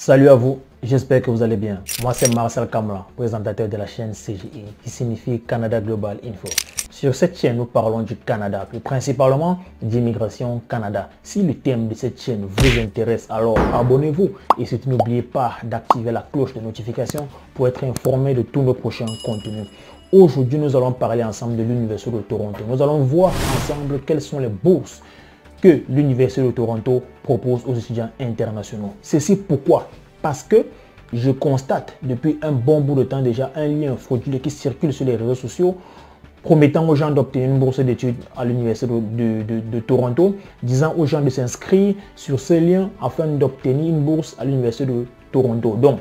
Salut à vous, j'espère que vous allez bien. Moi c'est Marcel Kamla, présentateur de la chaîne CGI, qui signifie Canada Global Info. Sur cette chaîne, nous parlons du Canada, plus principalement d'immigration Canada. Si le thème de cette chaîne vous intéresse, alors abonnez-vous et surtout n'oubliez pas d'activer la cloche de notification pour être informé de tous nos prochains contenus. Aujourd'hui, nous allons parler ensemble de l'Université de Toronto. Nous allons voir ensemble quelles sont les bourses que l'Université de Toronto propose aux étudiants internationaux. Ceci pourquoi? Parce que je constate depuis un bon bout de temps déjà un lien frauduleux qui circule sur les réseaux sociaux promettant aux gens d'obtenir une bourse d'études à l'Université de Toronto, disant aux gens de s'inscrire sur ce lien afin d'obtenir une bourse à l'Université de Toronto. Donc,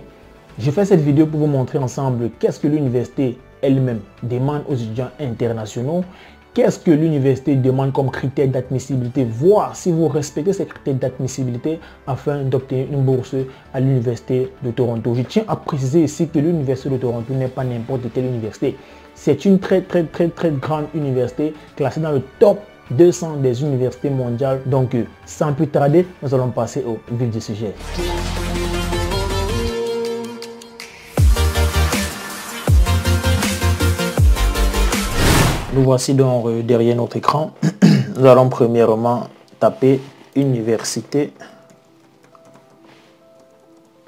je fais cette vidéo pour vous montrer ensemble qu'est-ce que l'université elle-même demande aux étudiants internationaux. Qu'est-ce que l'université demande comme critère d'admissibilité, voir si vous respectez ces critères d'admissibilité afin d'obtenir une bourse à l'Université de Toronto. Je tiens à préciser ici que l'Université de Toronto n'est pas n'importe quelle université. C'est une très grande université classée dans le top 200 des universités mondiales. Donc, sans plus tarder, nous allons passer au vif du sujet. Nous voici donc derrière notre écran. Nous allons premièrement taper Université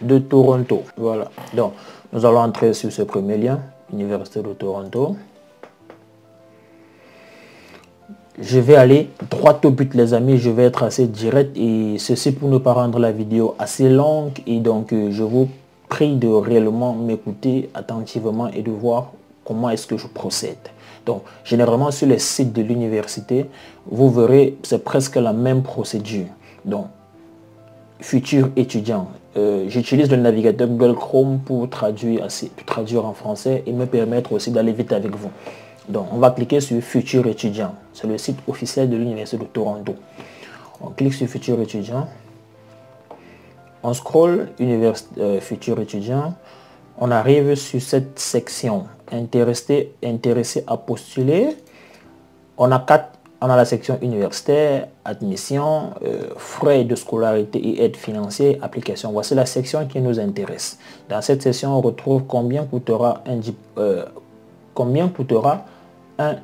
de Toronto. Voilà. Donc, nous allons entrer sur ce premier lien, Université de Toronto. Je vais aller droit au but, les amis. Je vais être assez direct et ceci pour ne pas rendre la vidéo assez longue. Et donc, je vous prie de réellement m'écouter attentivement et de voir comment est-ce que je procède. Donc, généralement, sur les sites de l'université, vous verrez, c'est presque la même procédure. Donc, futur étudiant. J'utilise le navigateur Google Chrome pour traduire en français et me permettre aussi d'aller vite avec vous. Donc, on va cliquer sur futur étudiant. C'est le site officiel de l'Université de Toronto. On clique sur futur étudiant. On scroll futur étudiant. On arrive sur cette section intéressé à postuler. On a la section universitaire, admission, frais de scolarité et aide financière, application. Voici la section qui nous intéresse. Dans cette section, on retrouve combien coûtera un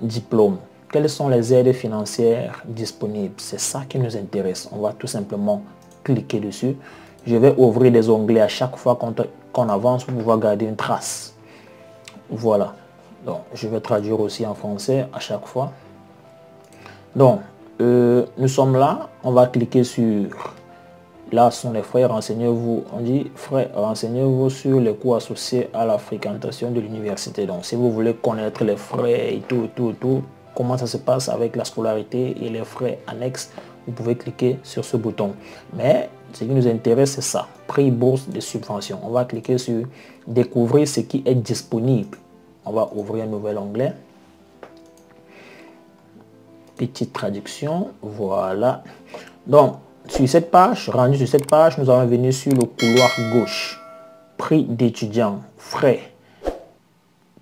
diplôme. Quelles sont les aides financières disponibles? C'est ça qui nous intéresse. On va tout simplement cliquer dessus. Je vais ouvrir des onglets à chaque fois qu'on avance pour pouvoir garder une trace. Voilà. Donc, je vais traduire aussi en français à chaque fois. Donc, nous sommes là. On va cliquer sur... Là sont les frais. Renseignez-vous. On dit frais. Renseignez-vous sur les coûts associés à la fréquentation de l'université. Donc, si vous voulez connaître les frais et tout, comment ça se passe avec la scolarité et les frais annexes, vous pouvez cliquer sur ce bouton. Mais ce qui nous intéresse, c'est ça. Prix, bourse de subvention. On va cliquer sur découvrir ce qui est disponible. On va ouvrir un nouvel onglet. Petite traduction. Voilà. Donc, sur cette page, rendu sur cette page, nous allons venir sur le couloir gauche. Prix d'étudiants, frais.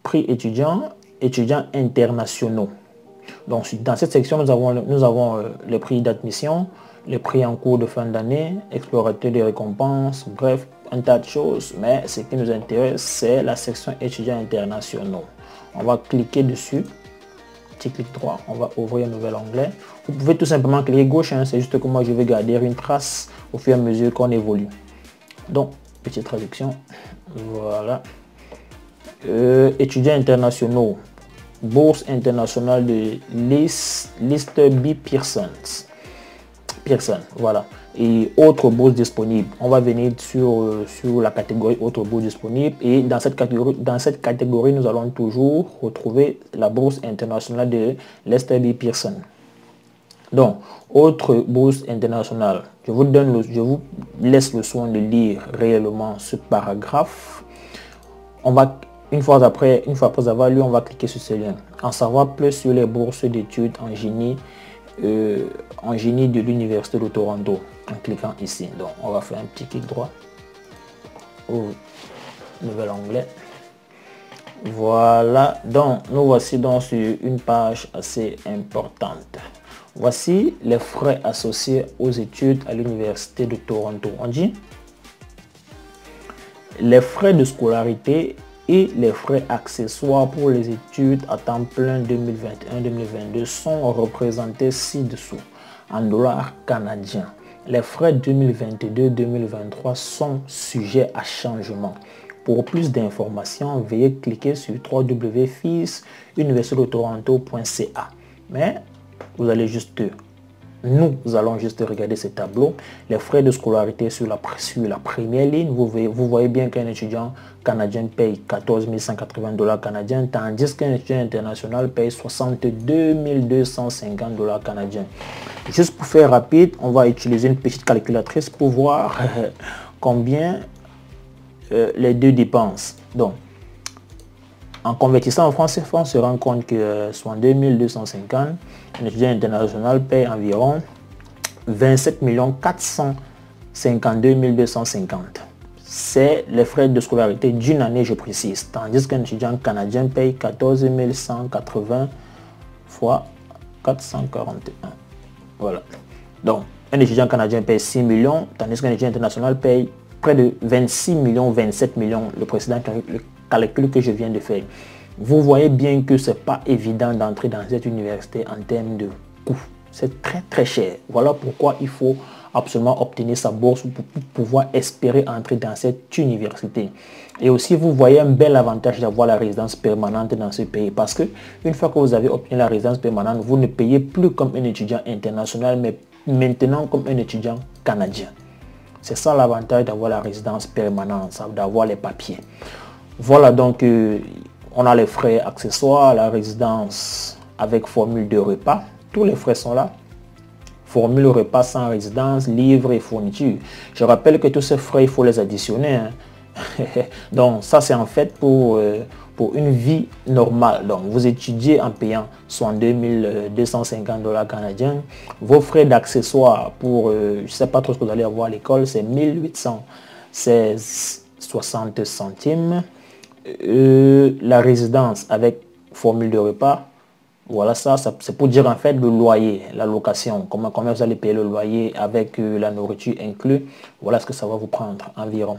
Prix étudiants, étudiants internationaux. Donc, dans cette section, nous avons les prix d'admission, les prix en cours de fin d'année, explorateur des récompenses, bref, un tas de choses. Mais ce qui nous intéresse, c'est la section étudiants internationaux. On va cliquer dessus. Petit clic droit, on va ouvrir un nouvel onglet. Vous pouvez tout simplement cliquer gauche, hein, c'est juste que moi je vais garder une trace au fur et à mesure qu'on évolue. Donc, petite traduction. Voilà. Étudiants internationaux. Bourse internationale de Lester B. Pearson, voilà. Et autres bourses disponibles. On va venir sur la catégorie autres bourses disponibles. Et dans cette catégorie, nous allons toujours retrouver la bourse internationale de Lester B. Pearson. Donc, autre bourse internationale. Je vous laisse le soin de lire réellement ce paragraphe. Une fois après avoir lu, on va cliquer sur ce lien. En savoir plus sur les bourses d'études en génie de l'Université de Toronto. En cliquant ici. Donc, on va faire un petit clic droit. Nouvel onglet. Voilà. Donc, nous voici donc sur une page assez importante. Voici les frais associés aux études à l'Université de Toronto. On dit les frais de scolarité et les frais accessoires pour les études à temps plein 2021-2022 sont représentés ci-dessous en dollars canadiens. Les frais 2022-2023 sont sujets à changement. Pour plus d'informations, veuillez cliquer sur www.feesuniversitédetoronto.ca. Mais vous allez juste, nous allons juste regarder ce tableau. Les frais de scolarité sur la première ligne, vous voyez bien qu'un étudiant canadien paye 14 180 dollars canadiens, tandis qu'un étudiant international paye 62 250 dollars canadiens. Juste pour faire rapide, on va utiliser une petite calculatrice pour voir combien les deux dépenses. Donc, en convertissant en francs CFA, on se rend compte que 62 250, un étudiant international paye environ 27 452 250. C'est les frais de scolarité d'une année, je précise. Tandis qu'un étudiant canadien paye 14 180 fois 441. Voilà. Donc, un étudiant canadien paye 6 millions, tandis qu'un étudiant international paye près de 26 millions, 27 millions, le précédent calcul que je viens de faire. Vous voyez bien que ce n'est pas évident d'entrer dans cette université en termes de coût. C'est très très cher. Voilà pourquoi il faut absolument obtenir sa bourse pour pouvoir espérer entrer dans cette université. Et aussi, vous voyez un bel avantage d'avoir la résidence permanente dans ce pays, parce que une fois que vous avez obtenu la résidence permanente, vous ne payez plus comme un étudiant international, mais maintenant comme un étudiant canadien. C'est ça l'avantage d'avoir la résidence permanente, d'avoir les papiers. Voilà, donc on a les frais accessoires, la résidence avec formule de repas. Tous les frais sont là. Formule repas sans résidence, livres et fournitures. Je rappelle que tous ces frais, il faut les additionner. Hein. Donc ça, c'est en fait pour une vie normale. Donc vous étudiez en payant 62 250 dollars canadiens. Vos frais d'accessoires pour, je ne sais pas trop ce que vous allez avoir à l'école, c'est 1816,60 centimes. La résidence avec formule de repas, voilà, ça c'est pour dire en fait le loyer, la location, comment vous allez payer le loyer avec la nourriture inclus. Voilà ce que ça va vous prendre environ.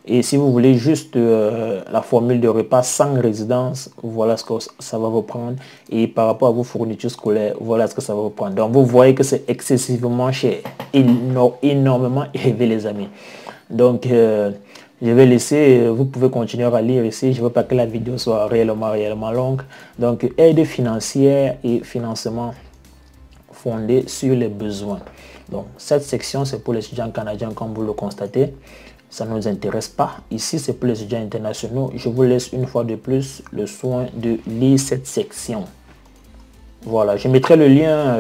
Et si vous voulez juste la formule de repas sans résidence, voilà ce que ça va vous prendre. Et par rapport à vos fournitures scolaires, voilà ce que ça va vous prendre. Donc vous voyez que c'est excessivement cher, énormément élevé les amis. Donc je vais laisser, vous pouvez continuer à lire ici. Je ne veux pas que la vidéo soit réellement longue. Donc aide financière et financement fondé sur les besoins. Donc cette section c'est pour les étudiants canadiens comme vous le constatez. Ça ne nous intéresse pas. Ici, c'est pour les étudiants internationaux. Je vous laisse une fois de plus le soin de lire cette section. Voilà, je mettrai le lien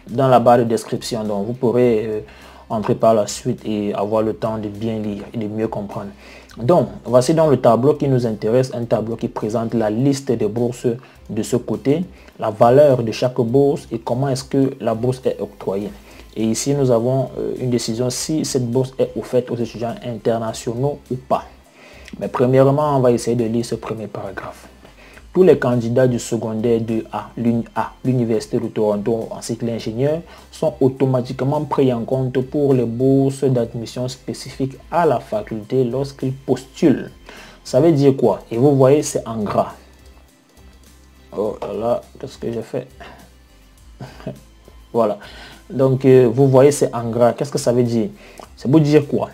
dans la barre de description. Donc, vous pourrez entrer par la suite et avoir le temps de bien lire et de mieux comprendre. Donc, voici dans le tableau qui nous intéresse, un tableau qui présente la liste des bourses de ce côté, la valeur de chaque bourse et comment est-ce que la bourse est octroyée. Et ici, nous avons une décision si cette bourse est offerte aux étudiants internationaux ou pas. Mais premièrement, on va essayer de lire ce premier paragraphe. Tous les candidats du secondaire de l'Université de Toronto en cycle ingénieur sont automatiquement pris en compte pour les bourses d'admission spécifiques à la faculté lorsqu'ils postulent. Ça veut dire quoi? Et vous voyez, c'est en gras. Oh là là, qu'est-ce que j'ai fait? Voilà. Donc, vous voyez, c'est en gras. Qu'est-ce que ça veut dire? Ça veut dire quoi?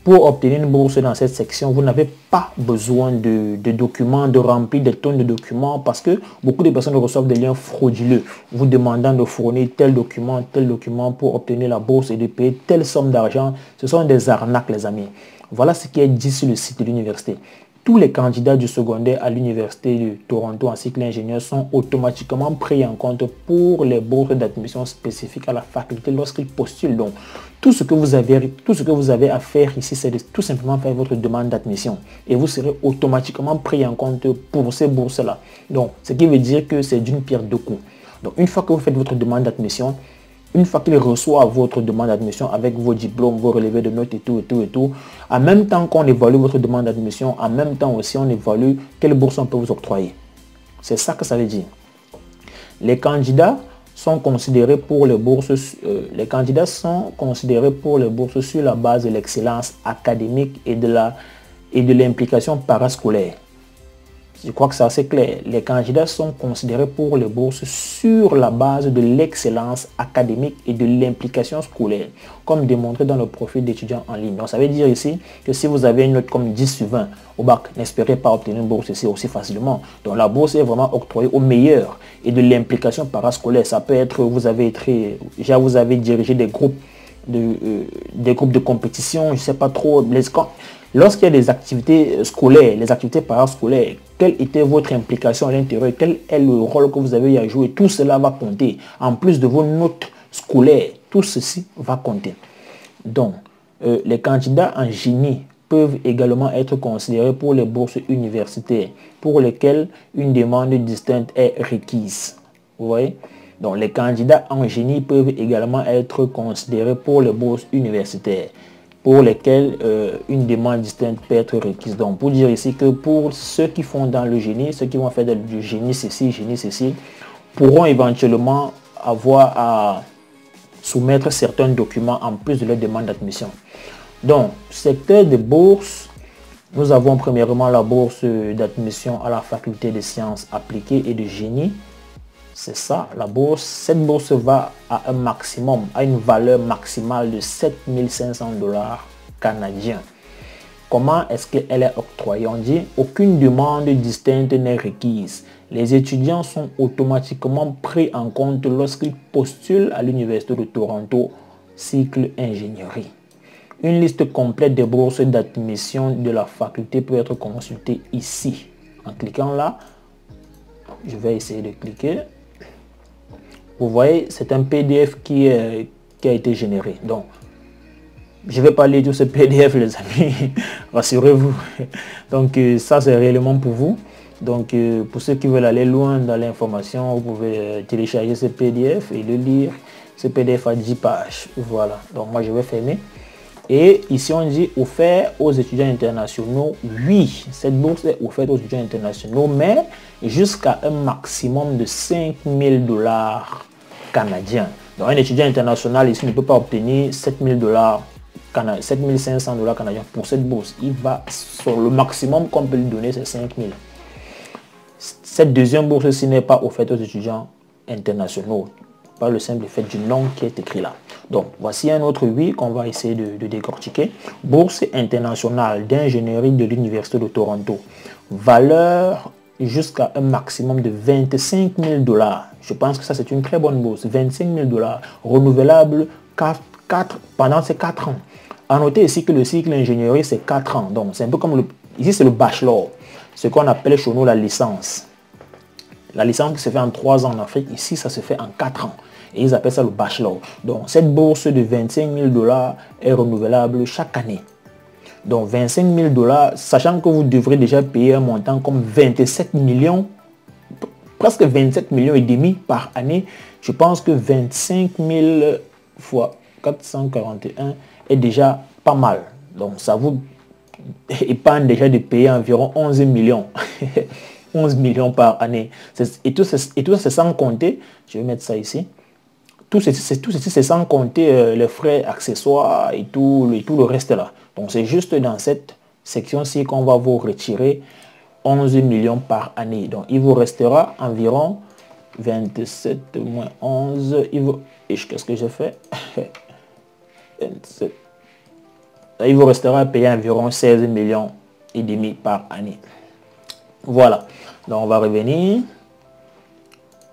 Pour obtenir une bourse dans cette section, vous n'avez pas besoin de documents, de remplir des tonnes de documents parce que beaucoup de personnes reçoivent des liens frauduleux vous demandant de fournir tel document pour obtenir la bourse et de payer telle somme d'argent. Ce sont des arnaques, les amis. Voilà ce qui est dit sur le site de l'université. Tous les candidats du secondaire à l'Université de Toronto en cycle ingénieur sont automatiquement pris en compte pour les bourses d'admission spécifiques à la faculté lorsqu'ils postulent. Donc, tout ce que vous avez à faire ici, c'est de tout simplement faire votre demande d'admission. Et vous serez automatiquement pris en compte pour ces bourses-là. Donc, ce qui veut dire que c'est d'une pierre deux coups. Donc, une fois que vous faites votre demande d'admission, une fois qu'il reçoit votre demande d'admission avec vos diplômes, vos relevés de notes et tout, en même temps qu'on évalue votre demande d'admission, en même temps aussi on évalue quelle bourse on peut vous octroyer. C'est ça que ça veut dire. Les candidats sont considérés pour les bourses, sur la base de l'excellence académique et de la et de l'implication parascolaire. Je crois que c'est assez clair. Les candidats sont considérés pour les bourses sur la base de l'excellence académique et de l'implication scolaire, comme démontré dans le profil d'étudiant en ligne. Donc ça veut dire ici que si vous avez une note comme 10 sur 20 au bac, n'espérez pas obtenir une bourse ici aussi facilement. Donc la bourse est vraiment octroyée aux meilleurs. Et de l'implication parascolaire, ça peut être, vous avez dirigé des groupes de compétition, je ne sais pas trop. Lorsqu'il y a des activités scolaires, les activités parascolaires, quelle était votre implication à l'intérieur, quel est le rôle que vous avez eu à jouer, tout cela va compter. En plus de vos notes scolaires, tout ceci va compter. Donc, les candidats en génie peuvent également être considérés pour les bourses universitaires, pour lesquelles une demande distincte est requise. Vous voyez? Donc, les candidats en génie peuvent également être considérés pour les bourses universitaires, pour lesquels une demande distincte peut être requise. Donc, pour dire ici que pour ceux qui font dans le génie, ceux qui vont faire du génie ceci, pourront éventuellement avoir à soumettre certains documents en plus de leur demande d'admission. Donc, secteur de bourse, nous avons premièrement la bourse d'admission à la faculté des sciences appliquées et de génie. C'est ça, la bourse. Cette bourse va à un maximum, à une valeur maximale de 7 500 $ canadiens. Comment est-ce qu'elle est octroyée? On dit aucune demande distincte n'est requise. Les étudiants sont automatiquement pris en compte lorsqu'ils postulent à l'Université de Toronto, cycle ingénierie. Une liste complète des bourses d'admission de la faculté peut être consultée ici. En cliquant là, je vais essayer de cliquer. Vous voyez, c'est un PDF qui a été généré. Donc, je ne vais pas lire tout ce PDF, les amis. Rassurez-vous. Donc, ça, c'est réellement pour vous. Donc, pour ceux qui veulent aller loin dans l'information, vous pouvez télécharger ce PDF et le lire. Ce PDF a 10 pages. Voilà. Donc, moi, je vais fermer. Et ici, on dit offert aux étudiants internationaux. Oui, cette bourse est offerte aux étudiants internationaux, mais jusqu'à un maximum de 5 000 $ canadiens. Donc, un étudiant international ici ne peut pas obtenir 7 500 $ canadiens pour cette bourse. Il va sur le maximum qu'on peut lui donner, c'est 5 000. Cette deuxième bourse-ci n'est pas offerte aux étudiants internationaux, par le simple fait du nom qui est écrit là. Donc, voici un autre oui qu'on va essayer de décortiquer. Bourse internationale d'ingénierie de l'Université de Toronto. Valeur jusqu'à un maximum de 25 000 $. Je pense que ça, c'est une très bonne bourse. 25 000 $. Renouvelable pendant ces 4 ans. À noter ici que le cycle ingénierie, c'est 4 ans. Donc, c'est un peu comme ici, c'est le bachelor. Ce qu'on appelle chez nous la licence. La licence qui se fait en 3 ans en Afrique, ici, ça se fait en 4 ans. Et ils appellent ça le bachelor. Donc, cette bourse de 25 000 $ est renouvelable chaque année. Donc, 25 000 $, sachant que vous devrez déjà payer un montant comme 27 millions, presque 27 millions et demi par année. Je pense que 25 000 fois 441 est déjà pas mal. Donc, ça vous épargne déjà de payer environ 11 millions. 11 millions par année. Et tout ça, c'est sans compter, je vais mettre ça ici, tout ceci, c'est sans compter les frais accessoires et tout le reste là. Donc, c'est juste dans cette section-ci qu'on va vous retirer 11 millions par année. Donc, il vous restera environ 27 moins 11. Qu'est-ce que j'ai fait? 27. Il vous restera à payer environ 16 millions et demi par année. Voilà. Donc, on va revenir.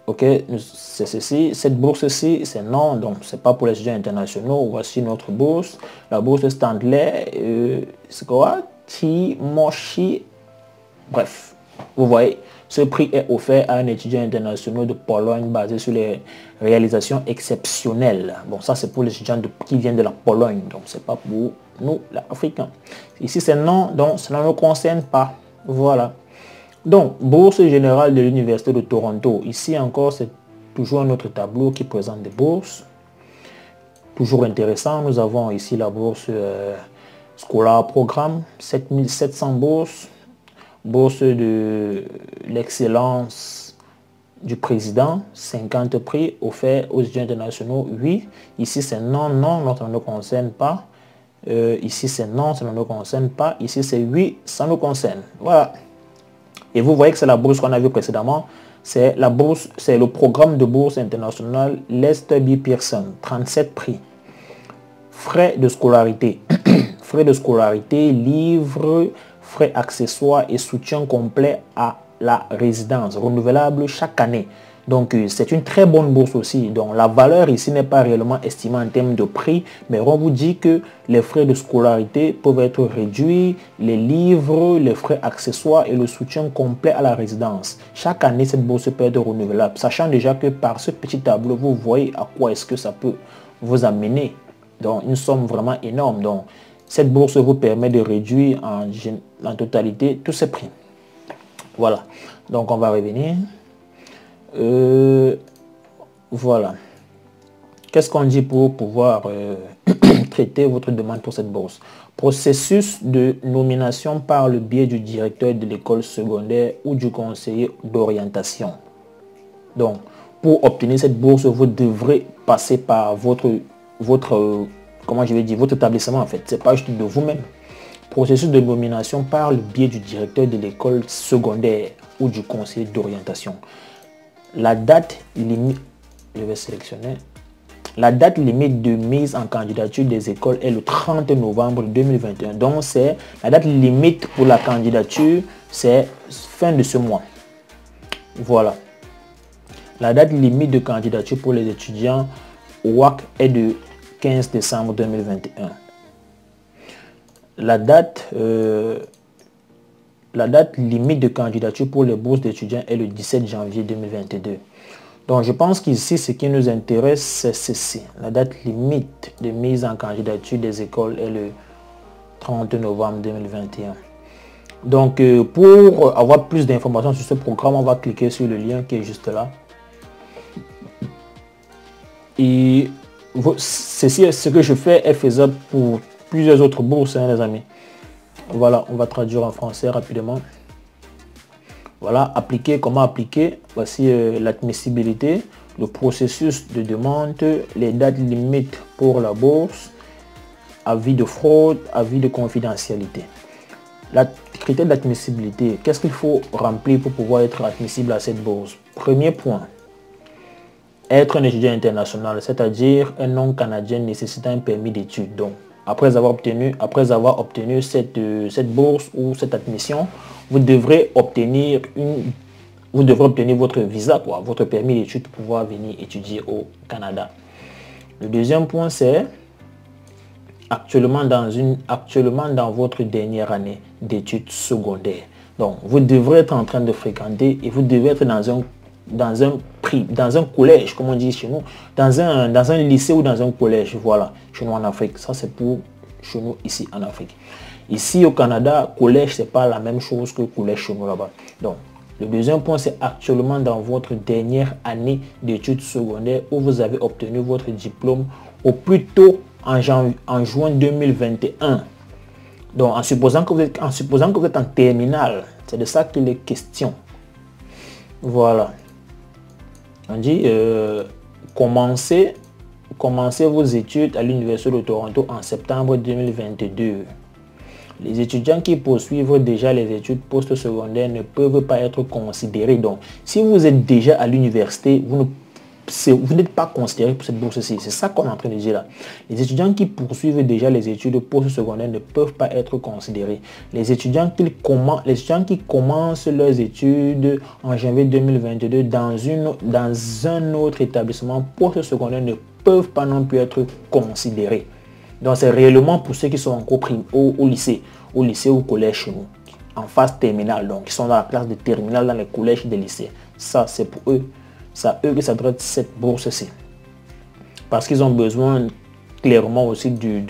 Ok, c'est ceci. Cette bourse-ci, c'est non. Donc, c'est pas pour les étudiants internationaux. Voici notre bourse. La bourse Stanley. C'est quoi? Timoshi. Bref, vous voyez, ce prix est offert à un étudiant international de Pologne basé sur les réalisations exceptionnelles. Bon, ça, c'est pour les étudiants qui viennent de la Pologne. Donc, c'est pas pour nous, les Africains. Ici, c'est non. Donc, cela ne nous concerne pas. Voilà. Donc, bourse générale de l'Université de Toronto. Ici encore, c'est toujours un autre tableau qui présente des bourses. Toujours intéressant. Nous avons ici la bourse Scholar Programme, 7700 bourses. Bourse de l'excellence du président, 50 prix offerts aux étudiants internationaux. Oui, ici c'est non, non, notre ne concerne pas. Ici, c'est non, ça ne nous concerne pas. Ici, c'est oui, ça nous concerne. Voilà. Et vous voyez que c'est la bourse qu'on a vu précédemment. C'est la bourse, c'est le programme de bourse internationale Lester B. Pearson. 37 prix. Frais de scolarité. Frais de scolarité, livres, frais accessoires et soutien complet à la résidence, renouvelable chaque année. Donc, c'est une très bonne bourse aussi. Donc, la valeur ici n'est pas réellement estimée en termes de prix, mais on vous dit que les frais de scolarité peuvent être réduits, les livres, les frais accessoires et le soutien complet à la résidence. Chaque année, cette bourse peut être renouvelable, sachant déjà que par ce petit tableau, vous voyez à quoi est-ce que ça peut vous amener. Donc, une somme vraiment énorme. Donc, cette bourse vous permet de réduire en totalité tous ces prix. Voilà. Donc, on va revenir. Voilà. Qu'est-ce qu'on dit pour pouvoir traiter votre demande pour cette bourse? Processus de nomination par le biais du directeur de l'école secondaire ou du conseiller d'orientation. Donc, pour obtenir cette bourse, vous devrez passer par votre comment je vais dire, votre établissement en fait. C'est pas juste de vous-même. Processus de nomination par le biais du directeur de l'école secondaire ou du conseiller d'orientation. La date limite, je vais sélectionner. La date limite de mise en candidature des écoles est le 30 novembre 2021. Donc, c'est la date limite pour la candidature, c'est fin de ce mois. Voilà. La date limite de candidature pour les étudiants WAC est de 15 décembre 2021. La date limite de candidature pour les bourses d'étudiants est le 17 janvier 2022. Donc, je pense qu'ici, ce qui nous intéresse, c'est ceci. La date limite de mise en candidature des écoles est le 30 novembre 2021. Donc, pour avoir plus d'informations sur ce programme, on va cliquer sur le lien qui est juste là. Et ceci, ce que je fais est faisable pour plusieurs autres bourses, hein, les amis. Voilà, on va traduire en français rapidement. Voilà, appliquer, comment appliquer. Voici l'admissibilité, le processus de demande, les dates limites pour la bourse, avis de fraude, avis de confidentialité. La critère d'admissibilité, qu'est-ce qu'il faut remplir pour pouvoir être admissible à cette bourse? Premier point, être un étudiant international, c'est-à-dire un non-canadien nécessitant un permis d'études. Donc, après avoir obtenu cette bourse ou cette admission, vous devrez obtenir votre visa, votre permis d'études pour pouvoir venir étudier au Canada. Le deuxième point, c'est actuellement dans votre dernière année d'études secondaires. Donc, vous devrez être en train de fréquenter et vous devez être dans un collège, comme on dit chez nous, dans un lycée ou dans un collège, voilà, chez nous en Afrique. Ça, c'est pour chez nous ici en Afrique. Ici au Canada, collège, c'est pas la même chose que collège chez nous là-bas. Donc, le deuxième point, c'est actuellement dans votre dernière année d'études secondaires où vous avez obtenu votre diplôme au plus tôt en juin 2021. Donc, en supposant que vous êtes en terminale, c'est de ça qu'il est question. Voilà. On dit commencez vos études à l'Université de Toronto en septembre 2022. Les étudiants qui poursuivent déjà les études postsecondaires ne peuvent pas être considérés. Donc, si vous êtes déjà à l'université, vous n'êtes pas considéré pour cette bourse-ci. C'est ça qu'on est en train de dire là. Les étudiants qui poursuivent déjà les études postsecondaires ne peuvent pas être considérés. Les étudiants qui commencent leurs études en janvier 2022 dans un autre établissement postsecondaire ne peuvent pas non plus être considérés. Donc, c'est réellement pour ceux qui sont encore au lycée ou collège chez nous, en phase terminale, donc qui sont dans la classe de terminale dans les collèges et des lycées. Ça, c'est pour eux. C'est à eux que s'adresse cette bourse-ci. Parce qu'ils ont besoin clairement aussi du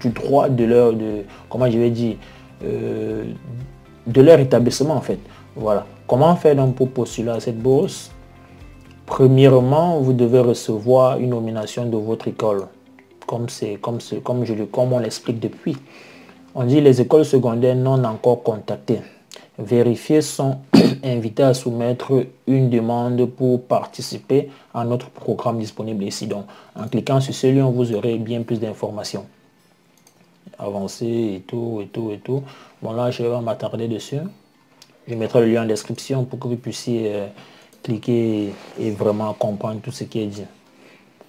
droit de leur établissement en fait. Voilà. Comment faire donc pour postuler à cette bourse? Premièrement, vous devez recevoir une nomination de votre école. Comme on l'explique depuis. On dit les écoles secondaires non encore contactées. Vérifiés sont invités à soumettre une demande pour participer à notre programme disponible ici. Donc, en cliquant sur ce lien, vous aurez bien plus d'informations. avancé et tout. Bon, là, je vais m'attarder dessus. Je mettrai le lien en description pour que vous puissiez cliquer et vraiment comprendre tout ce qui est dit.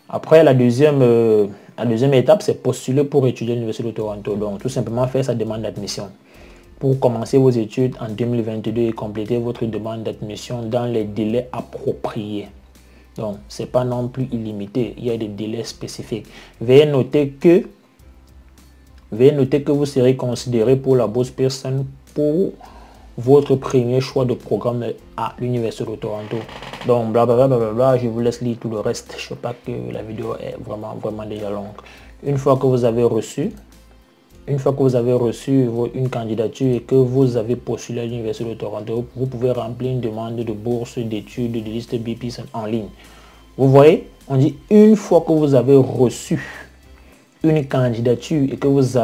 Après, la deuxième étape, c'est postuler pour étudier à l'Université de Toronto. Donc, tout simplement faire sa demande d'admission. Pour commencer vos études en 2022 et compléter votre demande d'admission dans les délais appropriés. Donc, ce n'est pas non plus illimité. Il y a des délais spécifiques. Veuillez noter que vous serez considéré pour la bourse Pearson pour votre premier choix de programme à l'Université de Toronto. Donc, blablabla, je vous laisse lire tout le reste. Je ne sais pas que la vidéo est vraiment déjà longue. Une fois que vous avez reçu une candidature et que vous avez postulé à l'Université de Toronto, vous pouvez remplir une demande de bourse d'études de liste B Pearson en ligne. Vous voyez, on dit une fois que vous avez reçu une candidature et que vous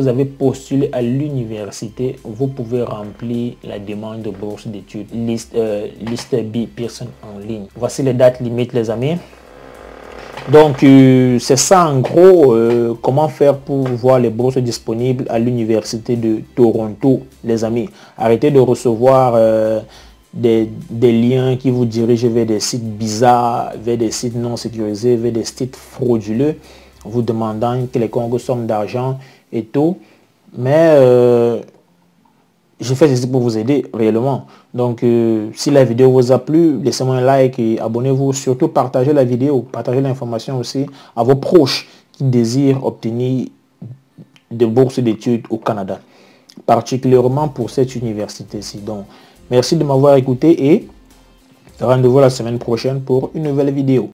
avez postulé à l'université, vous pouvez remplir la demande de bourse d'études liste B Pearson en ligne. Voici les dates limites, les amis. Donc, c'est ça en gros, comment faire pour voir les bourses disponibles à l'Université de Toronto, les amis. Arrêtez de recevoir des liens qui vous dirigent vers des sites bizarres, vers des sites non sécurisés, vers des sites frauduleux, vous demandant quelconque somme d'argent et tout. Mais je fais ceci pour vous aider réellement. Donc, si la vidéo vous a plu, laissez-moi un like et abonnez-vous. Surtout, partagez la vidéo, partagez l'information aussi à vos proches qui désirent obtenir des bourses d'études au Canada, particulièrement pour cette université-ci. Donc, merci de m'avoir écouté et rendez-vous la semaine prochaine pour une nouvelle vidéo.